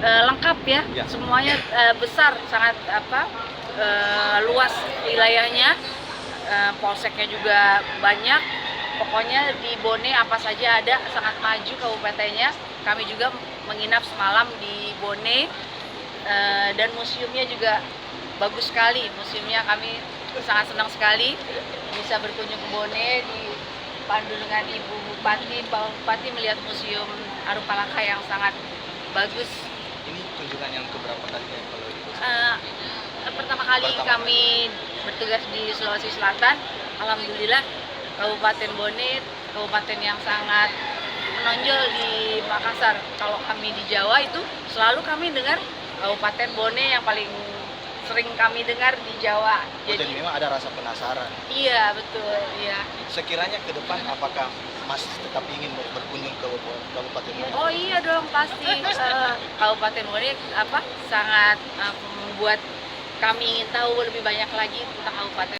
lengkap ya, semuanya besar, sangat luas wilayahnya, polseknya juga banyak. Pokoknya di Bone apa saja ada, sangat maju kabupatennya. Kami juga menginap semalam di Bone, dan museumnya juga bagus sekali. Museumnya kami sangat senang sekali bisa berkunjung ke Bone, dipandu dengan Ibu Bupati. Pak Bupati melihat Museum Arum Palaka yang sangat bagus. Ini kunjungan yang keberapa kalinya kalau itu? Pertama kali kami bertugas di Sulawesi Selatan. Alhamdulillah Kabupaten Bone, kabupaten yang sangat menonjol di Makassar. Kalau kami di Jawa itu selalu kami dengar Kabupaten Bone yang paling sering kami dengar di Jawa. Jadi memang ada rasa penasaran. Iya, betul, iya. Sekiranya ke depan apakah Mas tetap ingin berkunjung ke Kabupaten Bone? Oh iya dong, pasti. Kabupaten Bone sangat membuat kami ingin tahu lebih banyak lagi tentang Kabupaten